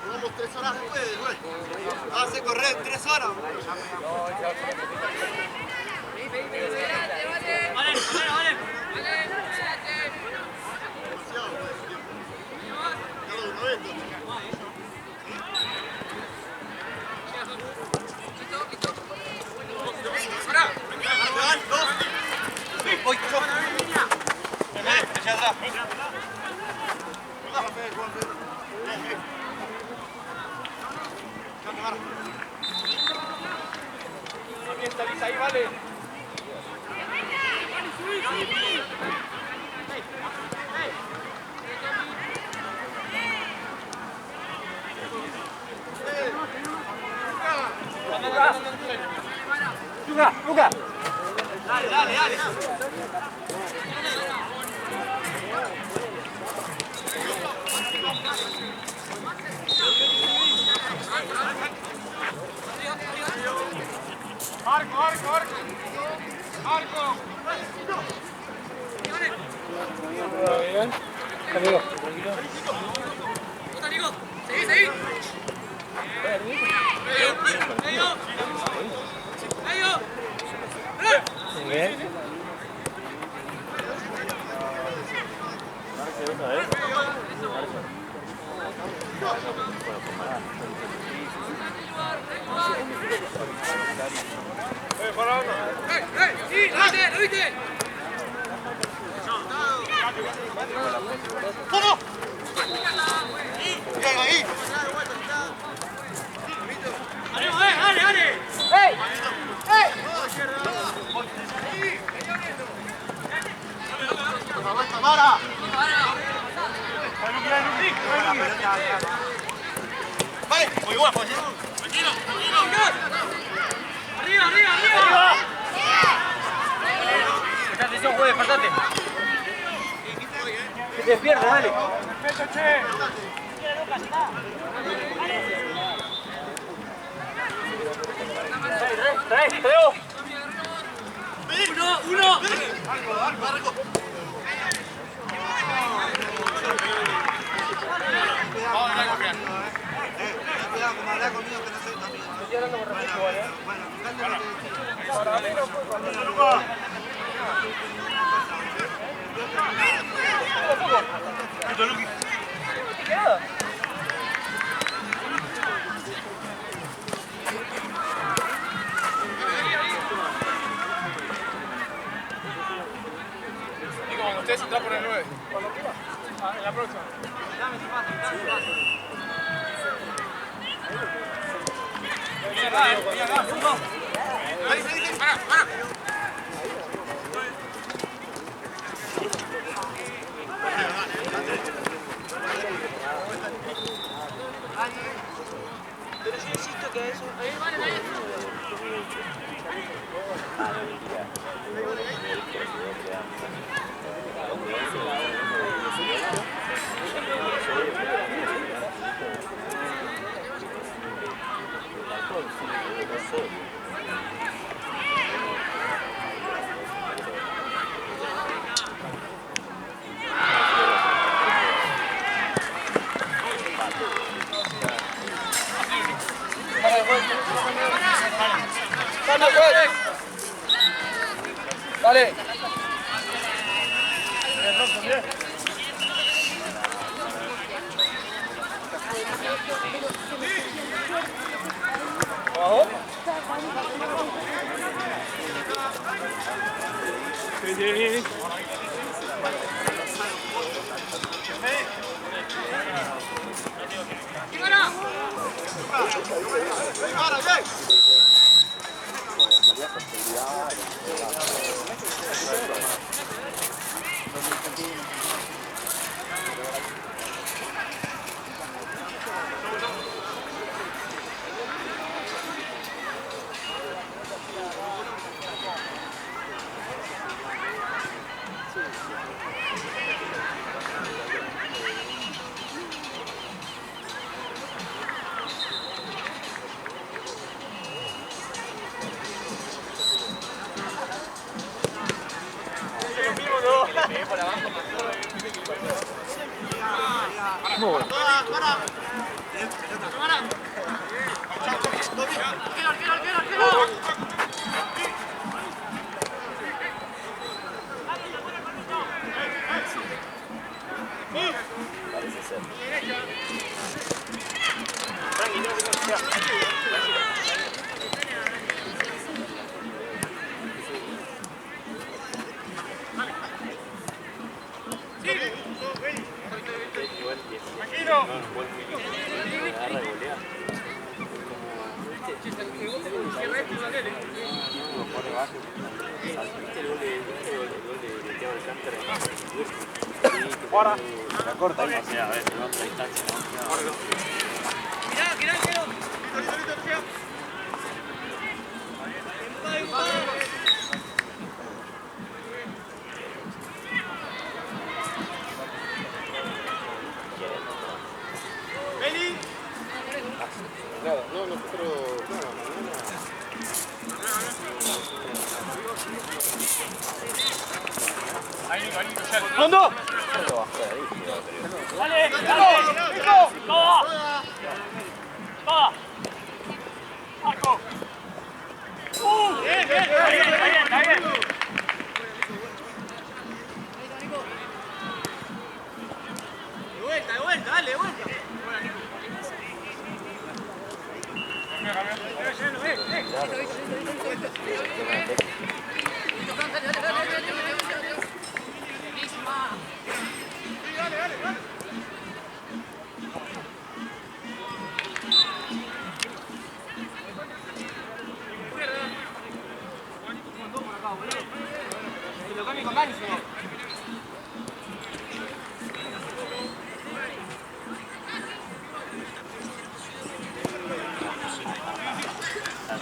Vamos 3 horas después, güey. Hace correr 3 horas. Ahí vale. Luca. Dale. Marco. Bien. Amigo. Amigo. Seguí. Bien. ¡Lo viste! ¡Vamos! Bien ahí. ¡Dale! ¡Ey! ¡Para! Vale, muy buena posición. Tranquilo. ¡Arriba! Esta atención, juez, despertate. Que te despierta, dale. Trae. Uno. Arco. Vamos a confiar. Cuidado, como hablar conmigo que no soy tu amigo. Estoy hablando con respeto igual, ¿eh? Bueno, fíjate que... Para mí no fue Cuando ustedes entran por el 9. cuando quieras. En la próxima. Dame tu pase, dame tu pase. Mira acá, Hugo. Para. Pero yo insisto que eso... Dale. Abajo. Sí. Muy bueno. Ahora. La corta ahí. A ver, no otra distancia, ¿no? Claro, no, nosotros. No, mañana. ¡Fondo! Dale, Nico. Todo. Marco. Bien. Está bien. De vuelta, dale, de vuelta. Lo cambio con Dani, señor.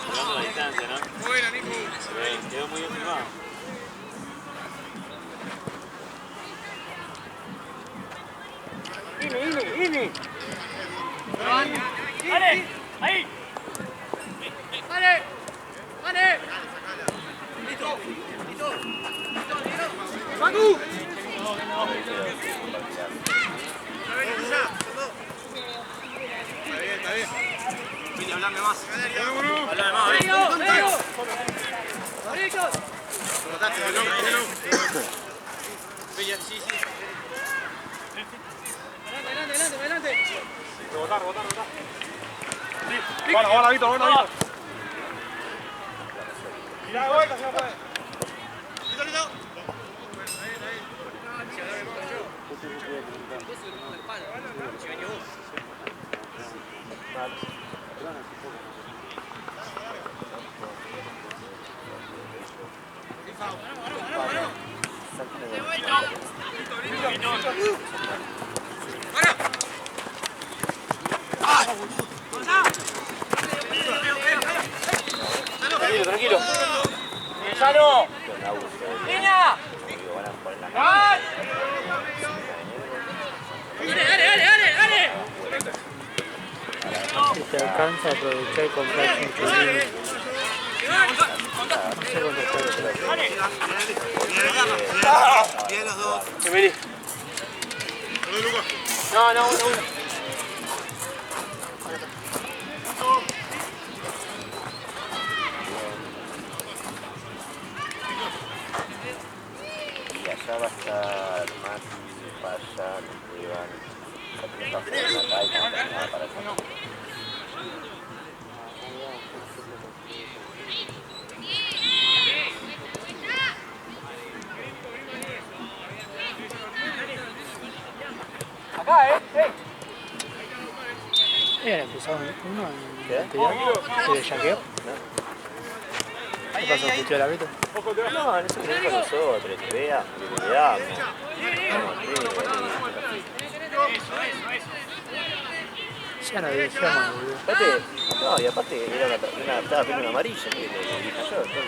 Salvando la distancia, ¿no? Buena, Nico. Quedó muy bien filmado. ¡Ini! ¡Dale! ¡Ahí! ¡Dale! ¡Listo! ¡Manu! Está bien. Vine a hablarme más. ¡Habla más! Notaste, Bella, sí. ¡Adelante! Rebotar. Buena, Víctor, buena. Mirá de vuelta, si no puede. Listo. Tranquilo, tranquilo. ¡Salo! ¡Niña! ¡Dale! Si te alcanza, aprovechar y comprar un chulín. No sé cuánto está el precio. Bien los dos. Emily. No, no, uno. Y allá va a estar Mati, Paya, Iván, está jugando acá y no tengo nada para eso. Empezaron uno en el anterior. ¿Se yaqueó? ¿Qué pasó? ¿Puteó el árbitro? No, en ese momento nosotros, te veamos. Ya no decíamos, boludo. Aparte, no, y aparte era estaba viendo una amarilla que le dije yo, entonces.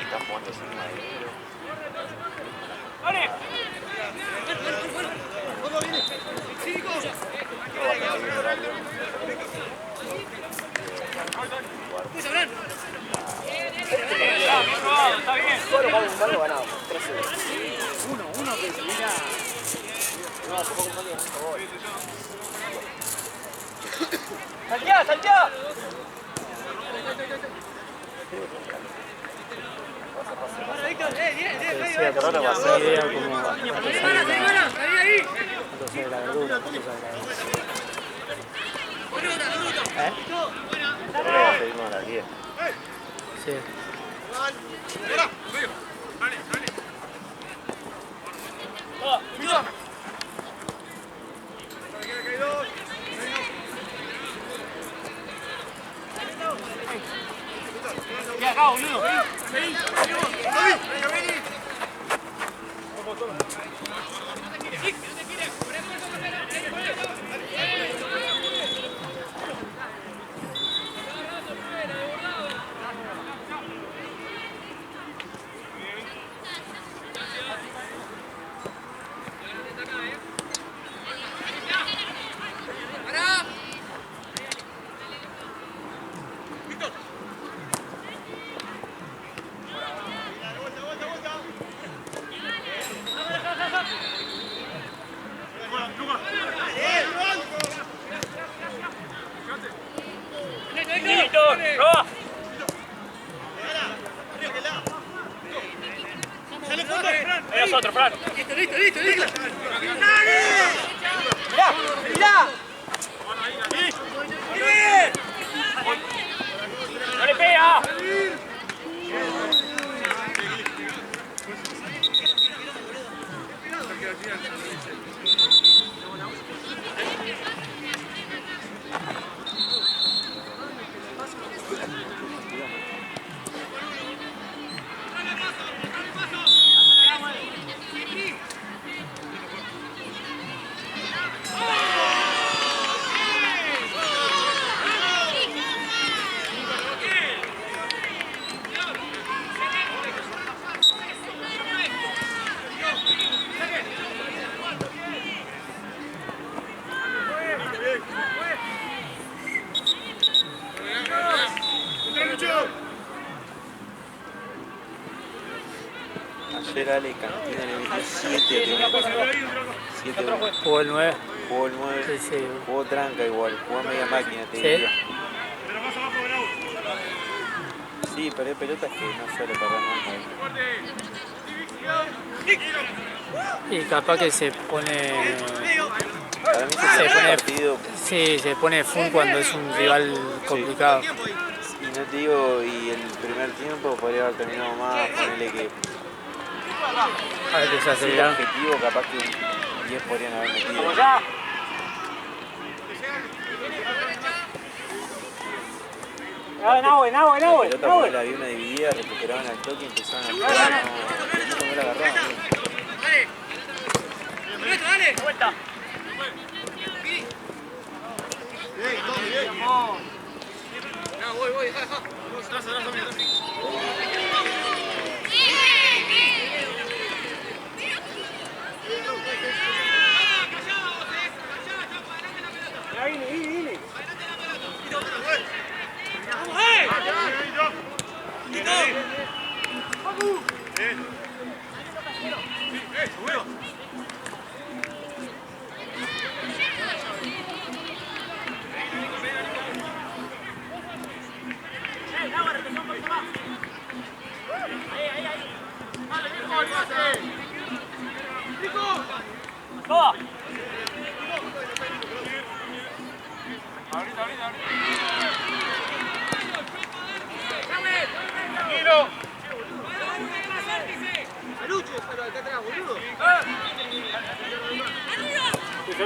Está jugando encima de él. Está bien. Solo con un palo ganado, 13. Uno que se mira. No, se fue con palo. ¡Salteá! Decía que no tenía idea como cuánto sale la verdura, cuánto sale la verdura. ¿Eh? Pero seguimos a las 10. Sí. ¡Ya acá, boludo! Es otro, Fran. Listo. ¡Mirá! ¡Bien! ¡No le pega! Ayer Ale Cantina le metió 7. Jugó el 9. Jugó el 9. Sí. Jugó tranca igual. Jugó a media máquina, te ¿Sí? diría. Pero más abajo, Bravo. Sí, perdió pelotas que no suele perder nunca. Y capaz que se pone... Para mí Se se pone- pone partido. Sí, se pone full cuando es un rival complicado. Y no te digo, y el primer tiempo podría haber terminado más, ponerle que A ver que se si el aceleraron. objetivo capaz que 10 podrían haber metido. Nahuel, La pelota por la vi una dividida, recuperaban al toque y empezaban a jugar. No la agarraban. Dale. Vuelta. No, voy, deja. Vine.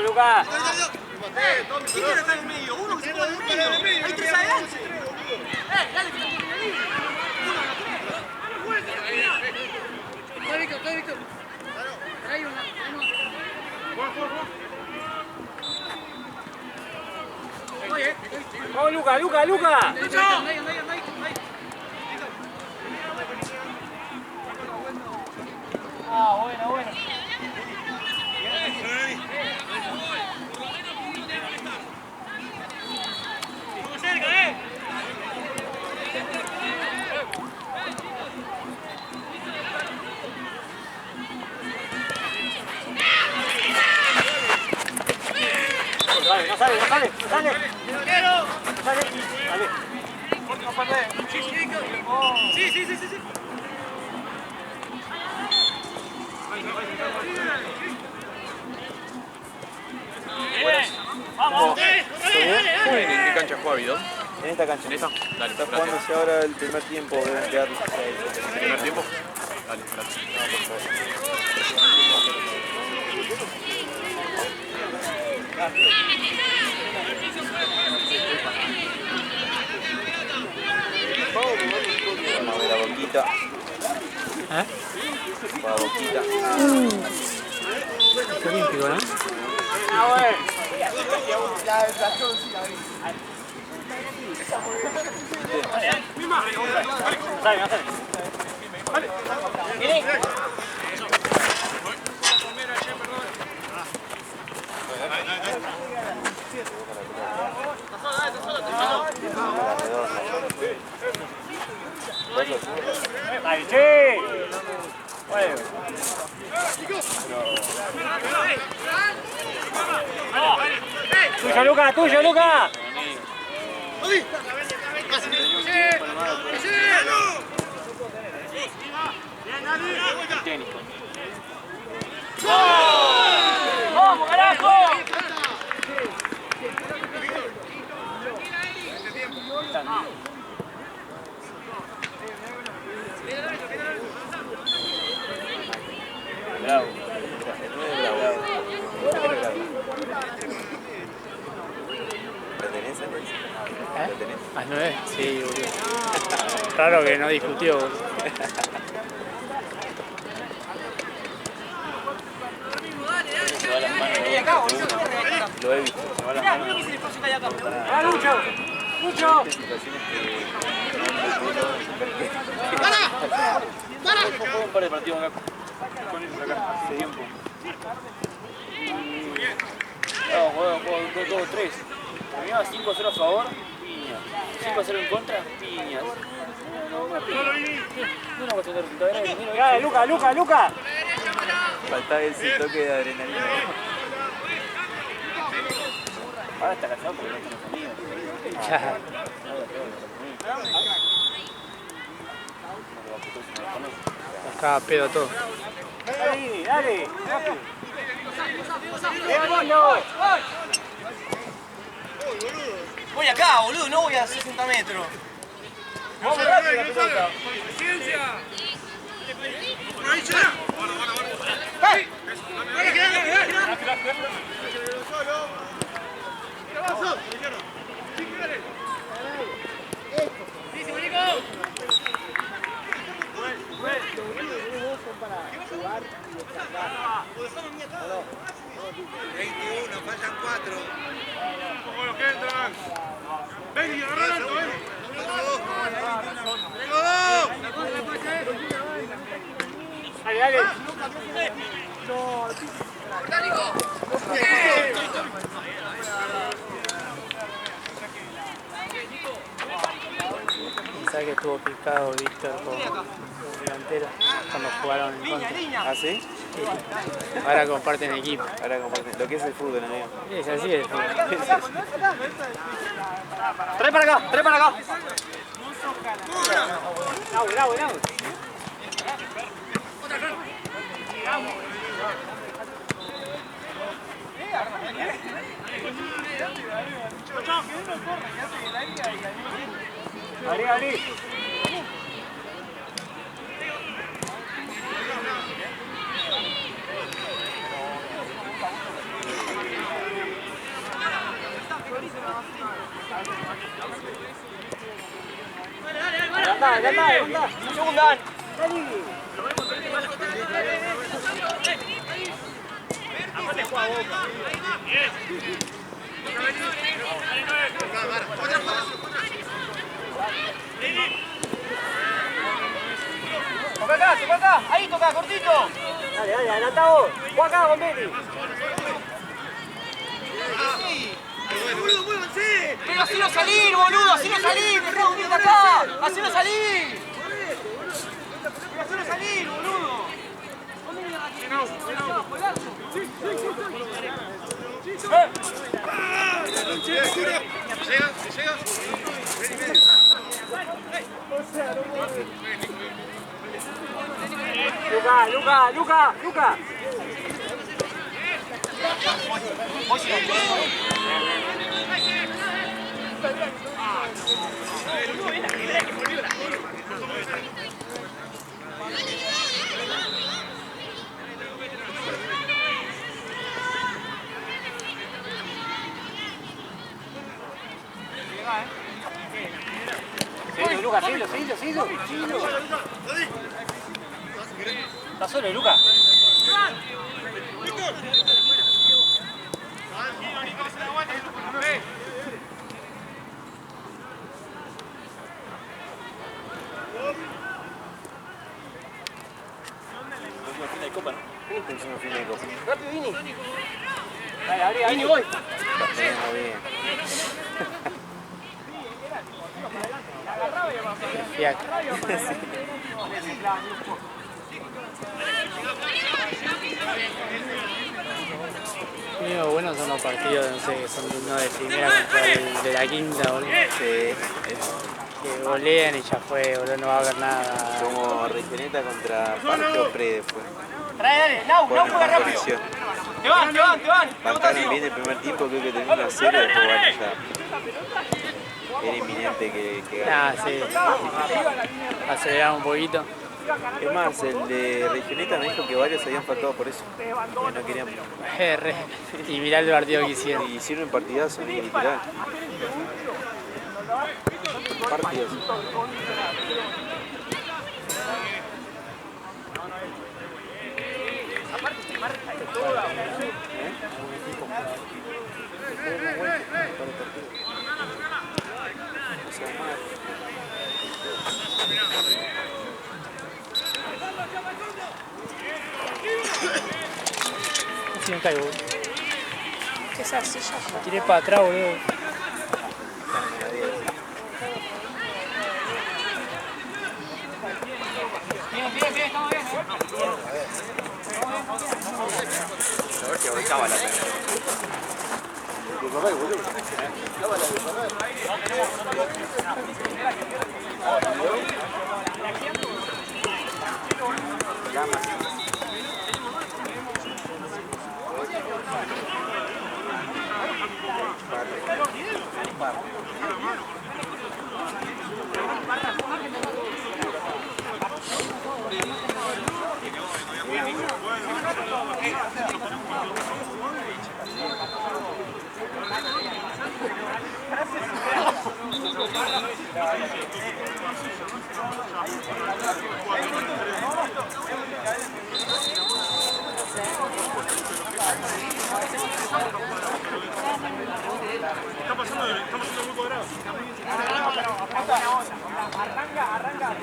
Lucas. ¿Quién quiere estar en el medio? Uno que se ponga en el medio. Hay tres adelante. Dale, que está ahí. Está Víctor. Ahí uno. Vamos, Luca. Ah, bueno. No sale. Sí. Vamos. ¿En qué cancha juega Vidó? En esta cancha. ¿En esta? Dale, Está gracias. jugándose ahora el primer tiempo, deben quedar 6. ¿Primer tiempo? Dale, gracias. Vamos a ver a Boquita. Va a Boquita. Qué olímpico, ¿no? Ahí, che. Bueno. Tuyo, Luca. Técnico. ¡Vamos, carajo! Bravo. ¿Lo tenés, Andrés? ¿Lo tenés? ¿A las 9? Sí, boludo. Raro que no discutió, boludo. Se va las manos. Lo he visto. Se va las manos. ¡Lucho! Situaciones que Jugó un par de partidos acá con ellos acá hace tiempo. No, jugó 2-3. Terminaba 5-0 a favor, piña. 5-0 en contra, piñas. No es una cuestión de resultado, era dinero. Dale, Luca. faltaba ese toque de adrenalina. Ahora está casado porque no están los amigos. Ya. Cada pedo todo. Dale, dale. Levantando. Voy acá, boludo, no voy a 60 metros. Vamos rápido la pelota. Faltan 4. Bueno, que entran. Ven y agarra alto, ven. Dale, dale. Pensaba que estuvo picado Víctor con delantero cuando jugaron en contra. ¿Ah, sí? Sí. Ahora comparten equipo. Ahora comparten lo que es el fútbol, amigo. Es así el fútbol. Trae para acá, trae para acá. Bravo, bravo, bravo. Abrí, abrí. Adelantá. Segunda. Toca acá, ahí toca, cortito. Dale, dale, adelantá vos. Vos acá, con Betty. Boludo, muévanse. Pero hacelo salir, boludo, hacelo salir. Dejá un de acá. Hacelo salir. Pero hacelo salir, boludo. Luca. Lucas, seguilo. Está solo, Lucas. Próximo fin de copa. Rápido, Vini. Dale, abrí, Vini, voy. Está pegando bien. Fiac. Lo único bueno son los partidos, no sé, que son uno de primera contra el de la quinta, boludo. Sí. Que golean y ya fue, boludo, no va a haber nada. Como Regeneta contra Parque Pre después. Dale, Nau juega rápido. Presión. Te van. Bancaron bien el primer tiempo, creo que tenía 1-0, después bueno, ya era inminente que gane. Ah, sí. Aceleramos un poquito. Es más, el de Regeneta me dijo que varios habían faltado por eso, que no querían. Y mirá el partido que hicieron. Y hicieron un partidazo, literal. Partidazo. Así me caigo, boludo. Me tiré para atrás, boludo. Bien, estamos bien. A ver si avanzaba la pelota. Estamos haciendo muy cuadrado. Arranca.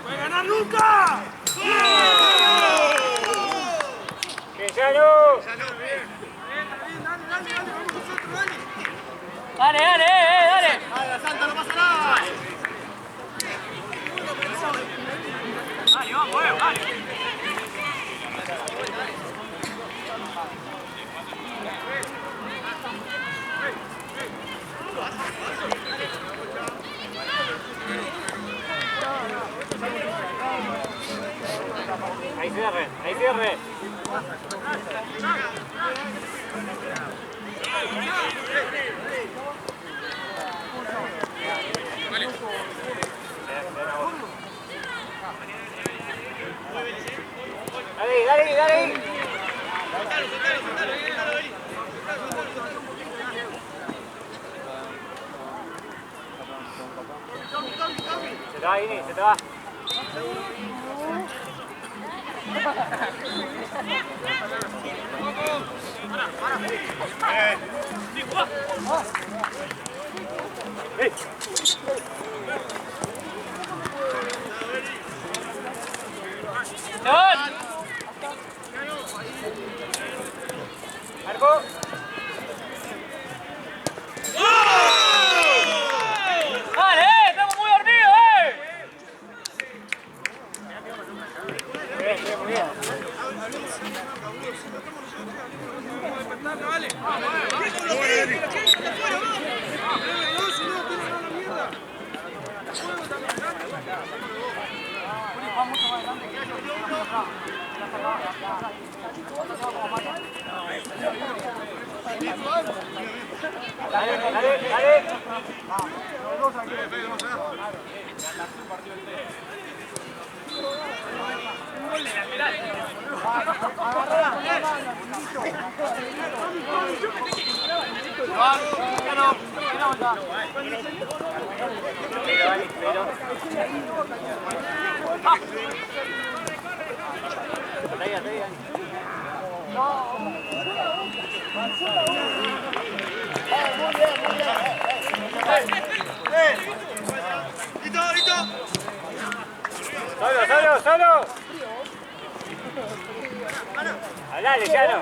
¡Puede ganar nunca! Dale. ¡Dale, Santa, no pasa nada! Dale, vamos, dale. Ahí cierre. Dale. Se te va, Ini, se te va. Marco. Dale, estamos muy dormidos, Muy bien. Dale. ¡Listo! Solo. Hablale, Llano.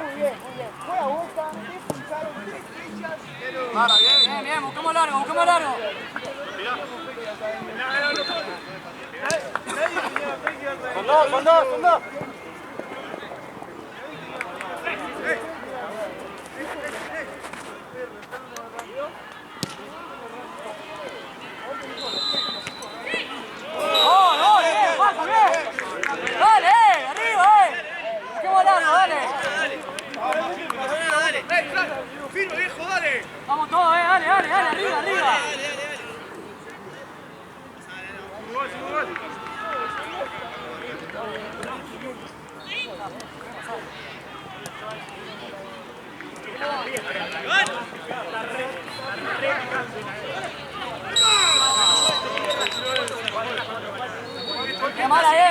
Bien, bien, busquemos largo, busquemos largo. Son dos, son dos, son dos. Dale, arriba, busquemos largo, dale. Firme, viejo, dale. Vamos todos, dale, dale, dale, arriba, arriba. Qué mala, bien.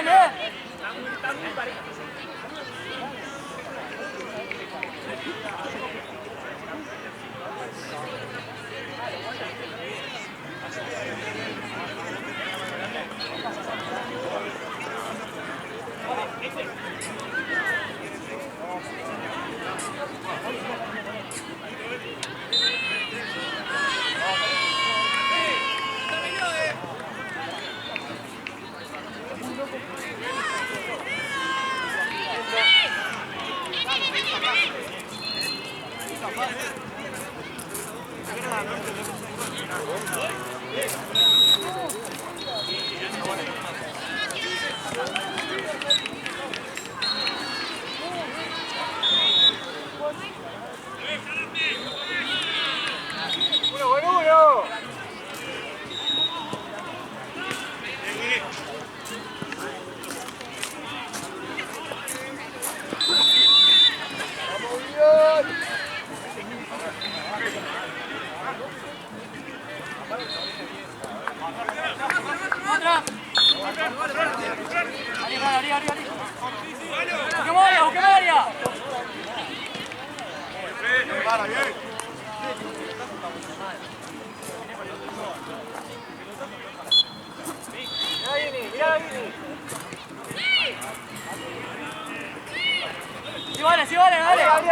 Sí, vale, dale. Abrí.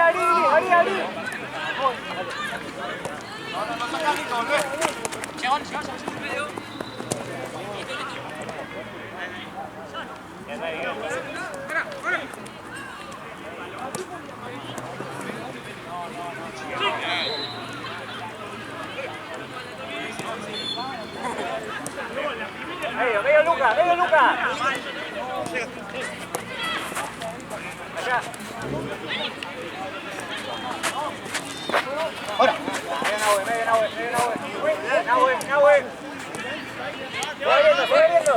Medio Luca. Allá. Ahora. Medio Nahue. Se va viendo.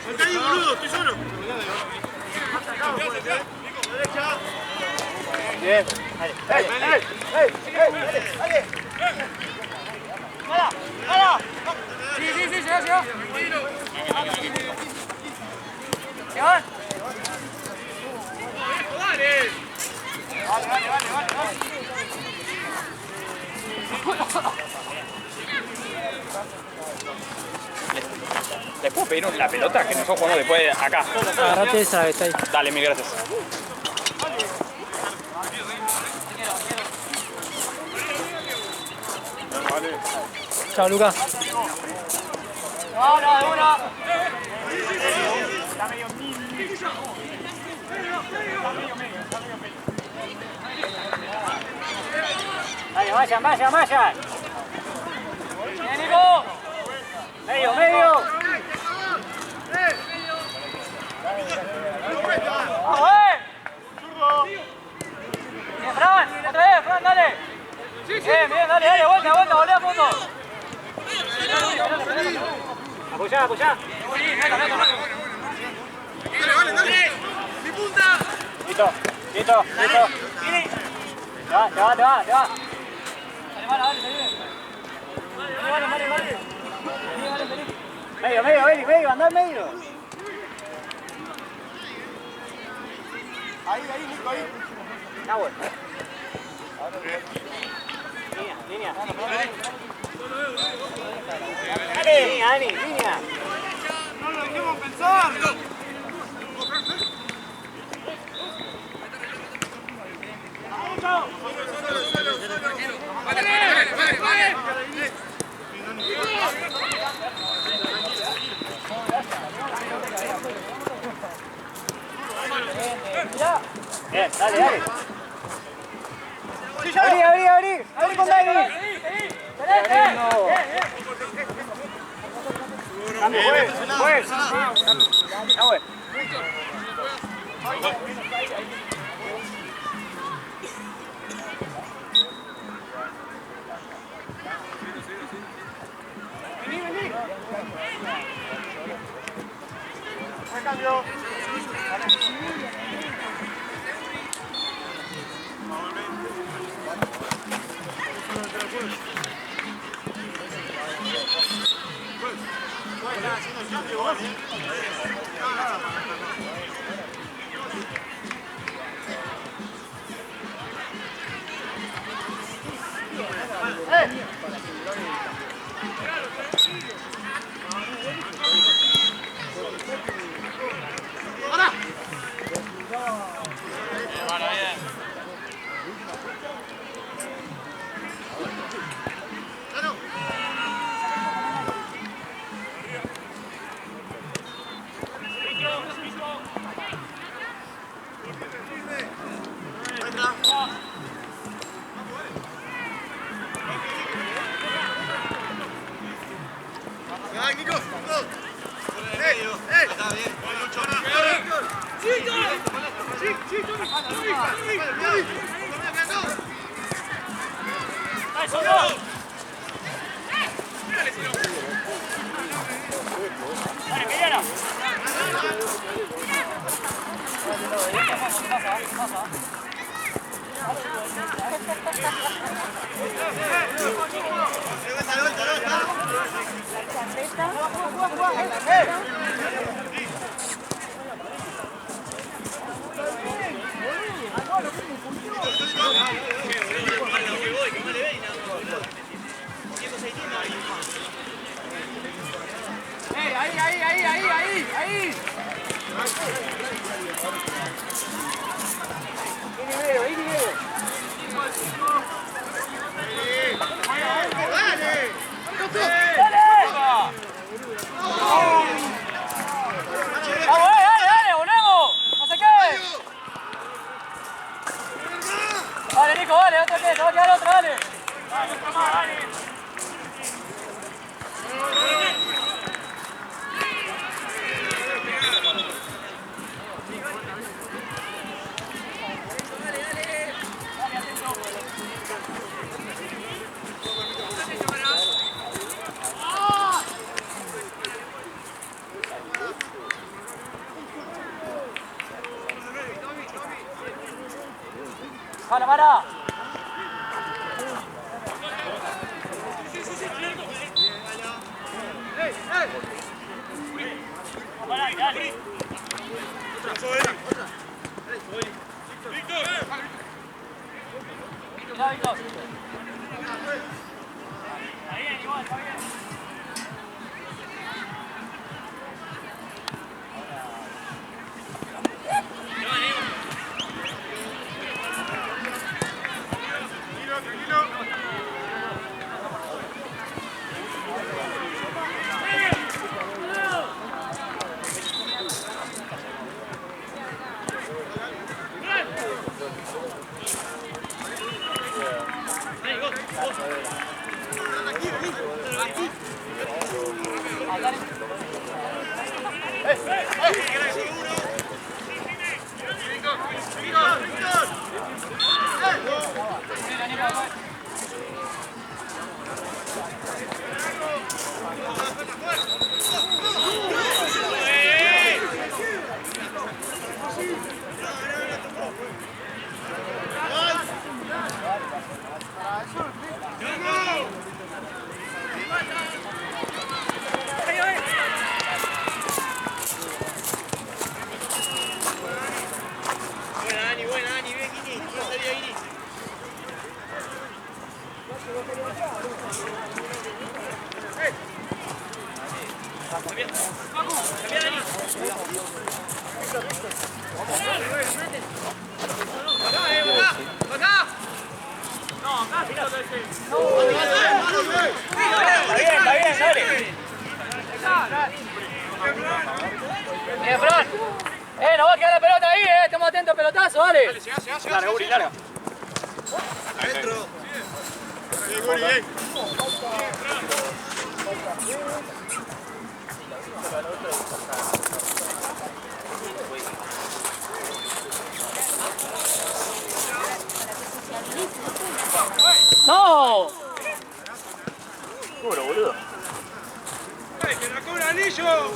Salta ahí, boludo, estoy solo. Bien. Dale. ¡Hala! Sí, llega. ¿Se van? Dale. ¿Les puedo pedir la pelota? Que nosotros jugamos después de acá. Agarrate esa que está ahí. Dale, mil gracias. Chao, Luca. No, de una. Vayan. Bien, Nico. Medio. ¡Vamos, Bien, Fran, otra vez, Fran, dale. Bien, dale, vuelta, volvé a fondo. Apoyá. Dale. Mi punta. Listo. Te va. Vale. Medio, anda al medio. Ahí, Nico, ahí. Nahue. Línea. Línea, Dani, línea. No lo dejemos pensar. Bien, dale, dale. Abrí, abrí, abrí. Abrí con Dani. No. Cambio, juez. Ya, güey. Cambio. Para. Está bien, dale. Bien, Fran. No va a quedar la pelota ahí, estamos atentos al pelotazo, dale. Larga, Uri, larga. Adentro. Bien, Guri, bien. ¡No! Puro, boludo. ¡Ay, que la cobra anillo!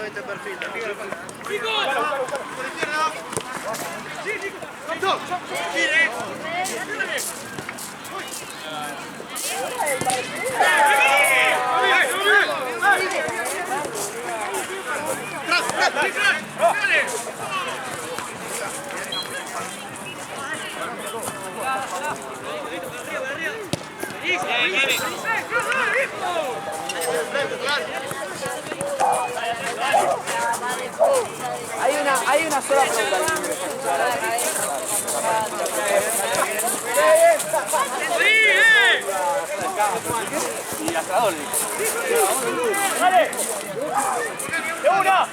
Este perfil, Hay una sola pregunta. Y hasta doble. ¡Dale! ¡De una!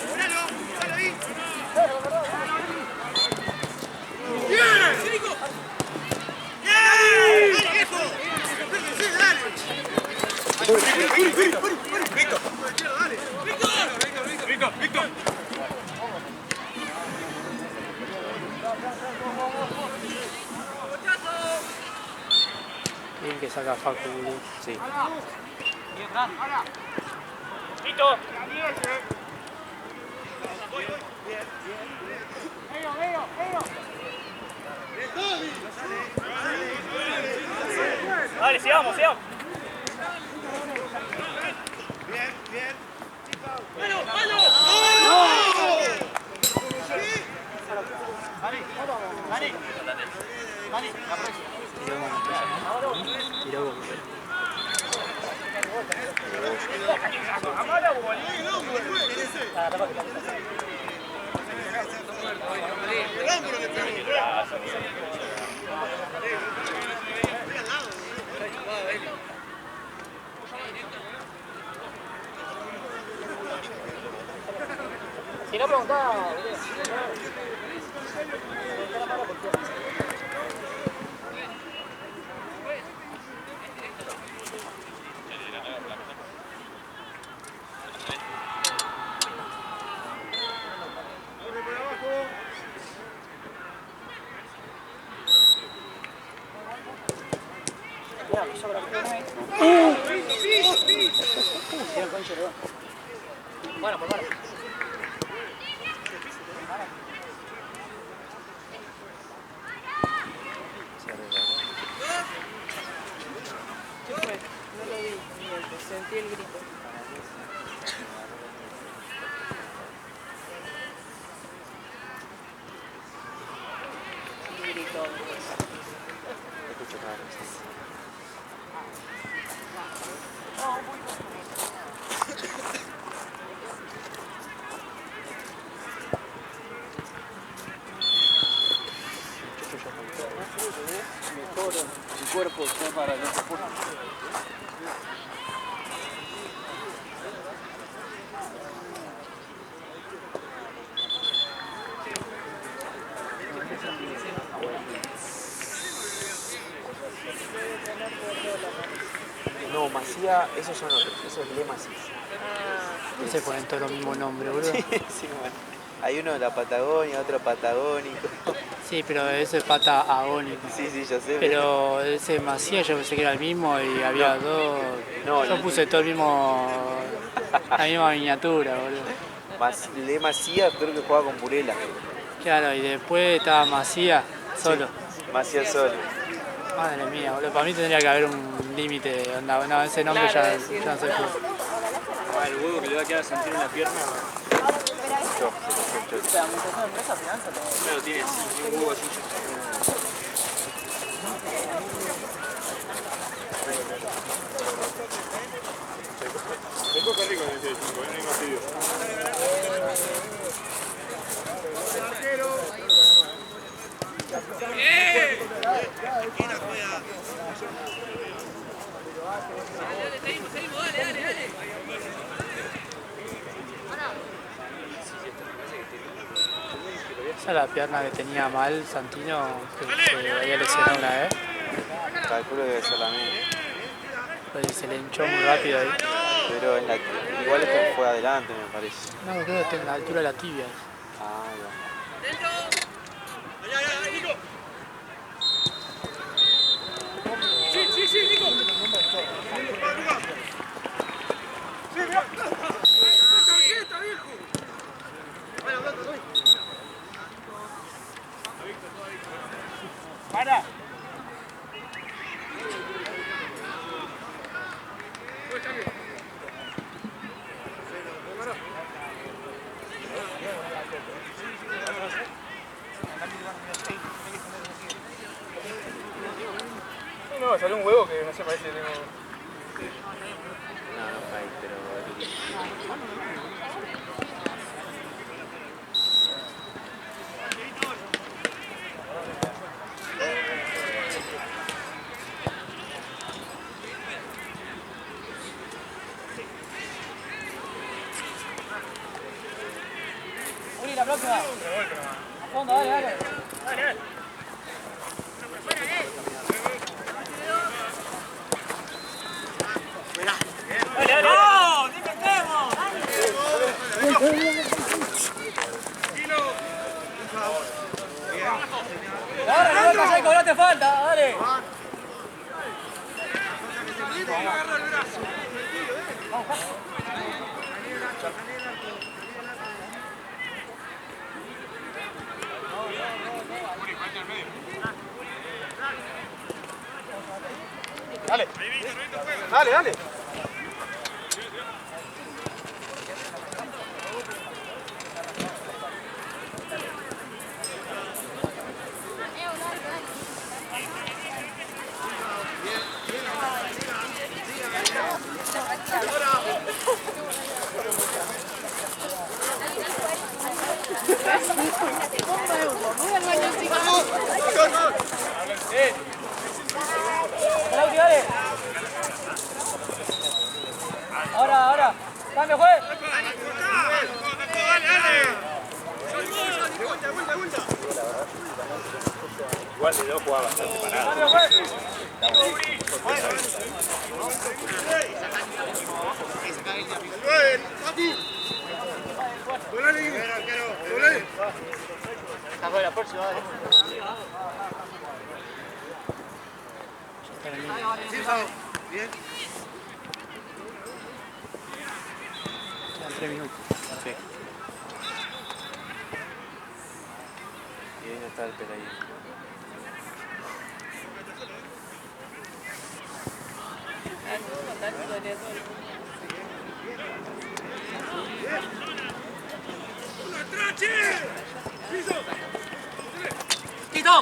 Víctor. Bien que saca Facu, boludo. Sí. ¡Listo! Dale, sigamos. Mirá vos. Si no preguntaba, bueno, pues vale. ¿Qué fue? No lo vi, sentí el grito. Un grito. Escucho raro. Mejor el cuerpo está para el deporte. No, Macía, esos son otros. Eso es Le Macís. Ah. No se ponen todos los mismos nombres, boludo. Sí, bueno. Hay uno de la Patagonia, otro patagónico. Sí, pero ese es pata agónico. Sí, yo sé. Pero ese Macías yo pensé que era el mismo y había dos. No, yo puse todo el mismo. La misma miniatura, boludo. Le Macías creo que juega con Burela. Claro, y después estaba Macías solo. Sí, Macías solo. Madre mía, boludo. Para mí tendría que haber un límite. No, ese nombre Claro, ya no se puede. Ah, el huevo que le va a quedar a sentir en la pierna. Pero tiene un huevo así. Le coge rico en ese 5, no hay más pedido. Seguimos, dale. Esa es la pierna que tenía mal Santino, que se había lesionado una vez. Calculo que debe ser la misma. Pues se le hinchó muy rápido ahí. Pero igual esto fue adelante, me parece. No, creo que está en la altura de la tibia. Ah, ya. Sí, Nico. Tarjeta, viejo. ¡Para! No, salió un huevo que no se parece. No cae, pero... Uri, la próxima. A fondo, dale. ¡No! ¡Te metemos! Ahora, no, Caseco, no te falta, dale. Dale. Claudio, dale. Ahora. Cambio, juez. Igual de dos jugaba bastante parado. Cambio, juez. La próxima, dale. Bien. Quedan 3 minutos. Sí. Y ahí no está el peladito.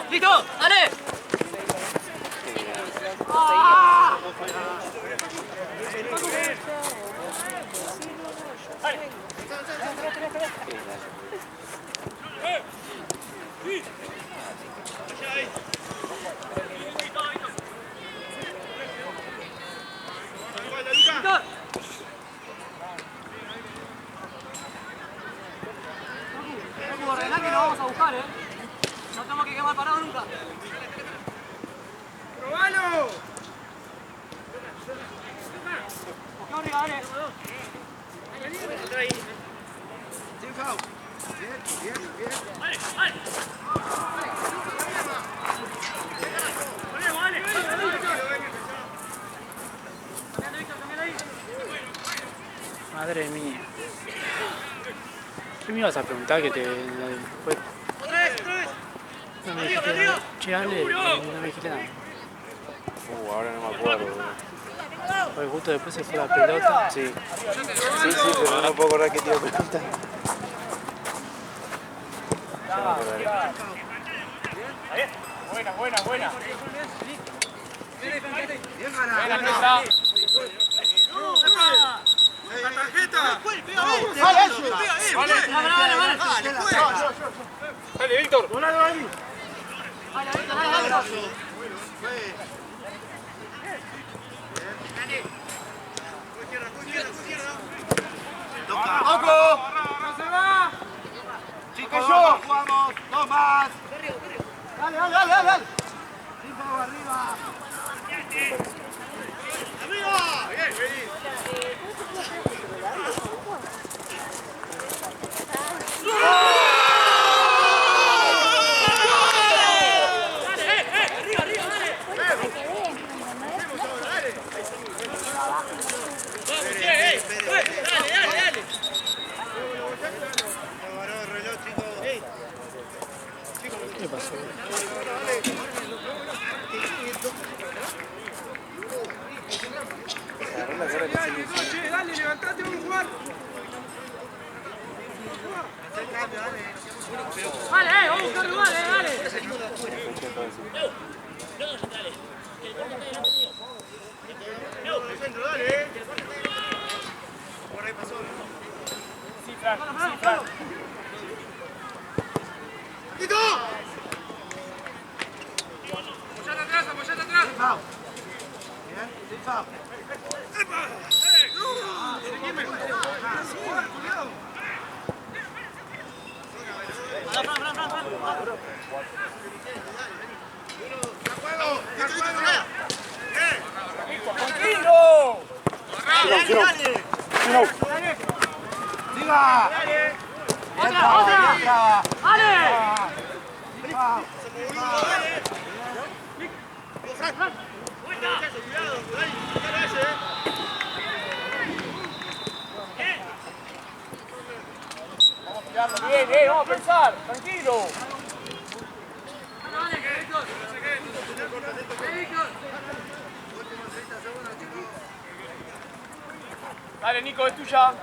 ¡Listo! ¡Dale! Ordená que lo vamos a buscar, no tenemos que quemar parado nunca. ¡Probalo! ¿Qué onda, dale? Madre mía. ¿Qué me ibas a preguntar que te... Fue... No me dijiste nada. Che, Ale, no me dijiste nada. Ahora no me acuerdo. Porque justo después se fue la pelota. Sí. Sí, pero no puedo acordar qué te iba a preguntar. Ya me acordaré. Buena. Bien ganado. ¡La tarjeta! Dale, Víctor. Chicos, jugamos. Dos más. Dale. Cinco arriba. ¡Arriba! Bien. ¿Qué pasó? Dale, levantate, vamos a jugar. Vale, vamos a buscar rivales, dale. Por ahí pasó. Sí, Fran. ¡Quito! Apoyate atrás. Bien, sí, Fab. ¡Tranquilo! ¡Siga! ¡Otra! Bien, vamos a pensar, tranquilo. Dale, Nico, es tuya.